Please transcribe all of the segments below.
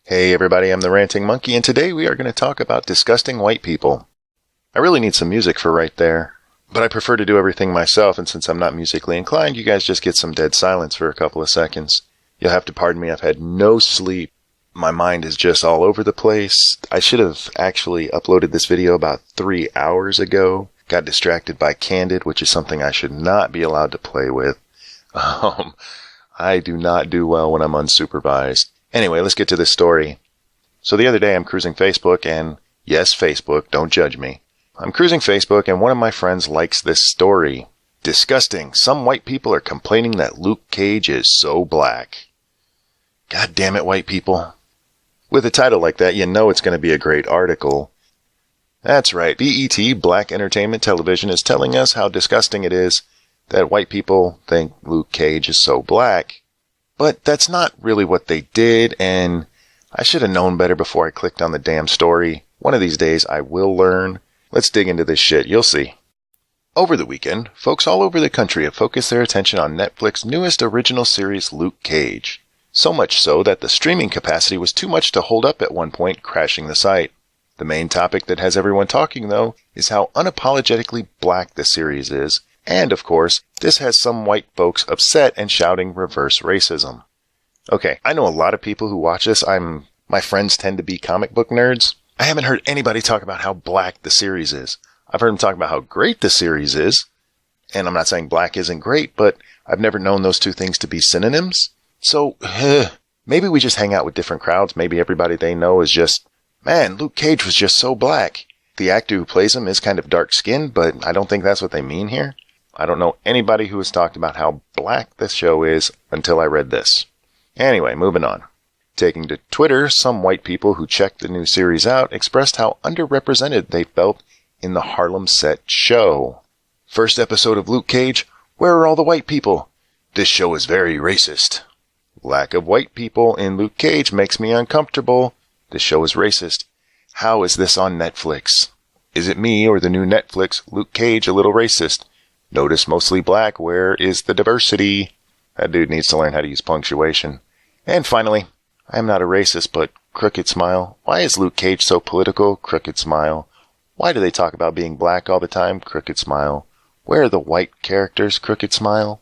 Hey everybody, I'm the Ranting Monkey, and today we are going to talk about disgusting white people. I really need some music for right there, but I prefer to do everything myself, and since I'm not musically inclined, you guys just get some dead silence for a couple of seconds. You'll have to pardon me, I've had no sleep. My mind is just all over the place. I should have actually uploaded this video about 3 hours ago. Got distracted by Candid, which is something I should not be allowed to play with. I do not do well when I'm unsupervised. Anyway, let's get to this story. So the other day I'm cruising Facebook, and yes, Facebook, don't judge me. I'm cruising Facebook, and one of my friends likes this story. Disgusting. Some white people are complaining that Luke Cage is so black. God damn it, white people. With a title like that, you know it's going to be a great article. That's right, b.e.t, Black Entertainment Television, is telling us how disgusting it is that white people think Luke Cage is so black. But that's not really what they did, and I should have known better before I clicked on the damn story. One of these days I will learn. Let's dig into this shit, you'll see. Over the weekend, folks all over the country have focused their attention on Netflix's newest original series, Luke Cage. So much so that the streaming capacity was too much to hold up at one point, crashing the site. The main topic that has everyone talking, though, is how unapologetically black the series is. And, of course, this has some white folks upset and shouting reverse racism. Okay, I know a lot of people who watch this. My friends tend to be comic book nerds. I haven't heard anybody talk about how black the series is. I've heard them talk about how great the series is. And I'm not saying black isn't great, but I've never known those two things to be synonyms. So, maybe we just hang out with different crowds. Maybe everybody they know is just, man, Luke Cage was just so black. The actor who plays him is kind of dark-skinned, but I don't think that's what they mean here. I don't know anybody who has talked about how black this show is until I read this. Anyway, moving on. Taking to Twitter, some white people who checked the new series out expressed how underrepresented they felt in the Harlem set show. First episode of Luke Cage, where are all the white people? This show is very racist. Lack of white people in Luke Cage makes me uncomfortable. This show is racist. How is this on Netflix? Is it me or the new Netflix, Luke Cage, a little racist? Notice mostly black, where is the diversity? That dude needs to learn how to use punctuation. And finally, I am not a racist, but crooked smile. Why is Luke Cage so political? Crooked smile. Why do they talk about being black all the time? Crooked smile. Where are the white characters? Crooked smile.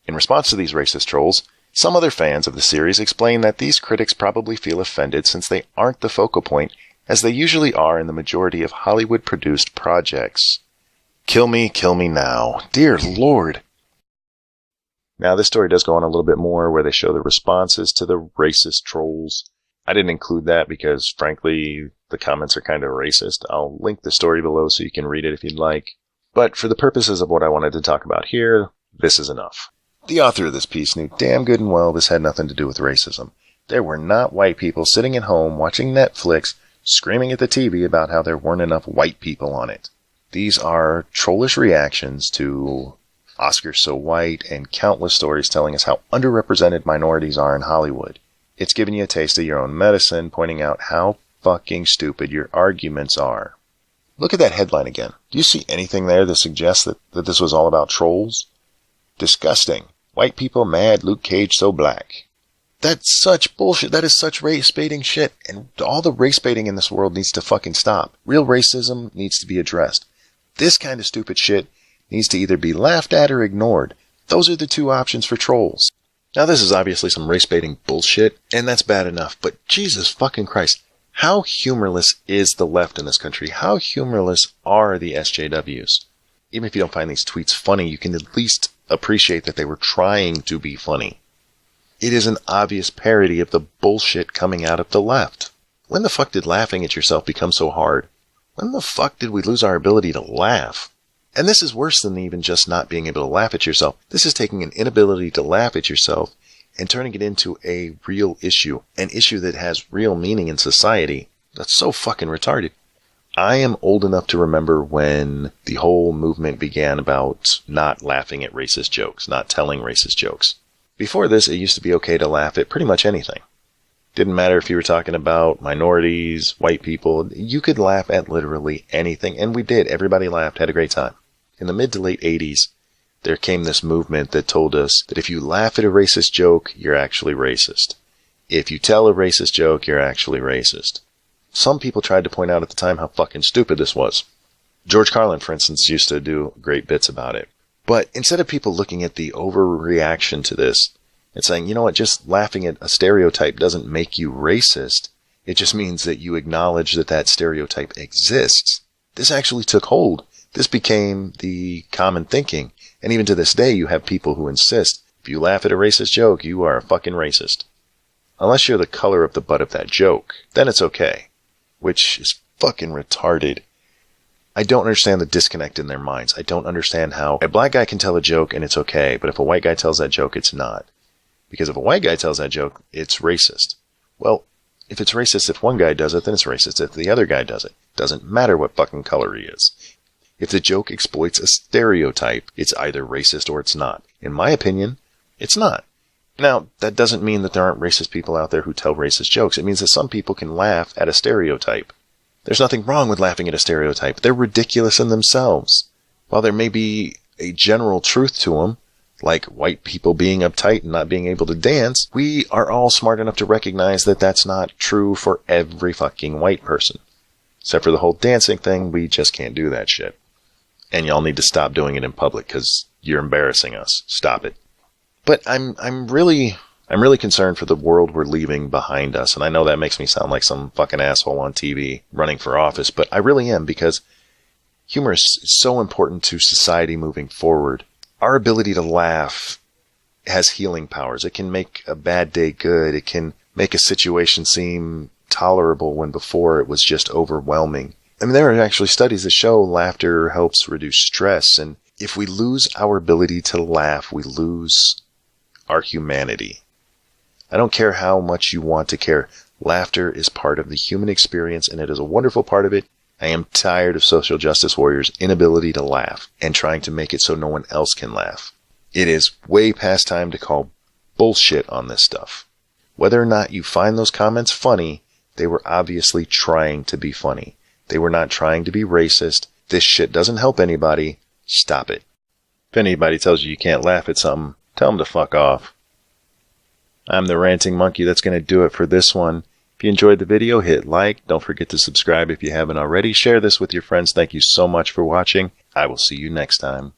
In response to these racist trolls, some other fans of the series explain that these critics probably feel offended since they aren't the focal point, as they usually are in the majority of Hollywood-produced projects. Kill me now. Dear Lord. Now, this story does go on a little bit more where they show the responses to the racist trolls. I didn't include that because, frankly, the comments are kind of racist. I'll link the story below so you can read it if you'd like. But for the purposes of what I wanted to talk about here, this is enough. The author of this piece knew damn good and well this had nothing to do with racism. There were not white people sitting at home watching Netflix screaming at the TV about how there weren't enough white people on it. These are trollish reactions to Oscars So White and countless stories telling us how underrepresented minorities are in Hollywood. It's giving you a taste of your own medicine, pointing out how fucking stupid your arguments are. Look at that headline again. Do you see anything there that suggests that this was all about trolls? Disgusting. White people mad, Luke Cage so black. That's such bullshit. That is such race-baiting shit. And all the race-baiting in this world needs to fucking stop. Real racism needs to be addressed. This kind of stupid shit needs to either be laughed at or ignored. Those are the two options for trolls. Now, this is obviously some race-baiting bullshit, and that's bad enough, but Jesus fucking Christ, how humorless is the left in this country? How humorless are the SJWs? Even if you don't find these tweets funny, you can at least appreciate that they were trying to be funny. It is an obvious parody of the bullshit coming out of the left. When the fuck did laughing at yourself become so hard? When the fuck did we lose our ability to laugh? And this is worse than even just not being able to laugh at yourself. This is taking an inability to laugh at yourself and turning it into a real issue. An issue that has real meaning in society. That's so fucking retarded. I am old enough to remember when the whole movement began about not laughing at racist jokes, not telling racist jokes. Before this, it used to be okay to laugh at pretty much anything. Didn't matter if you were talking about minorities, white people. You could laugh at literally anything, and we did. Everybody laughed, had a great time. In the mid to late 80s, there came this movement that told us that if you laugh at a racist joke, you're actually racist. If you tell a racist joke, you're actually racist. Some people tried to point out at the time how fucking stupid this was. George Carlin, for instance, used to do great bits about it. But instead of people looking at the overreaction to this and saying, you know what, just laughing at a stereotype doesn't make you racist. It just means that you acknowledge that that stereotype exists. This actually took hold. This became the common thinking. And even to this day, you have people who insist, if you laugh at a racist joke, you are a fucking racist. Unless you're the color of the butt of that joke, then it's okay. Which is fucking retarded. I don't understand the disconnect in their minds. I don't understand how a black guy can tell a joke and it's okay, but if a white guy tells that joke, it's not. Because if a white guy tells that joke, it's racist. Well, if it's racist if one guy does it, then it's racist if the other guy does it. Doesn't matter what fucking color he is. If the joke exploits a stereotype, it's either racist or it's not. In my opinion, it's not. Now, that doesn't mean that there aren't racist people out there who tell racist jokes. It means that some people can laugh at a stereotype. There's nothing wrong with laughing at a stereotype. They're ridiculous in themselves. While there may be a general truth to them, like white people being uptight and not being able to dance, we are all smart enough to recognize that that's not true for every fucking white person. Except for the whole dancing thing, we just can't do that shit. And y'all need to stop doing it in public because you're embarrassing us. Stop it. But I'm really concerned for the world we're leaving behind us. And I know that makes me sound like some fucking asshole on TV running for office, but I really am, because humor is so important to society moving forward. Our ability to laugh has healing powers. It can make a bad day good. It can make a situation seem tolerable when before it was just overwhelming. I mean, there are actually studies that show laughter helps reduce stress. And if we lose our ability to laugh, we lose our humanity. I don't care how much you want to care. Laughter is part of the human experience, and it is a wonderful part of it. I am tired of social justice warriors' inability to laugh and trying to make it so no one else can laugh. It is way past time to call bullshit on this stuff. Whether or not you find those comments funny, they were obviously trying to be funny. They were not trying to be racist. This shit doesn't help anybody. Stop it. If anybody tells you you can't laugh at something, tell them to fuck off. I'm the ranting monkey. That's going to do it for this one. If you enjoyed the video, hit like. Don't forget to subscribe if you haven't already. Share this with your friends. Thank you so much for watching. I will see you next time.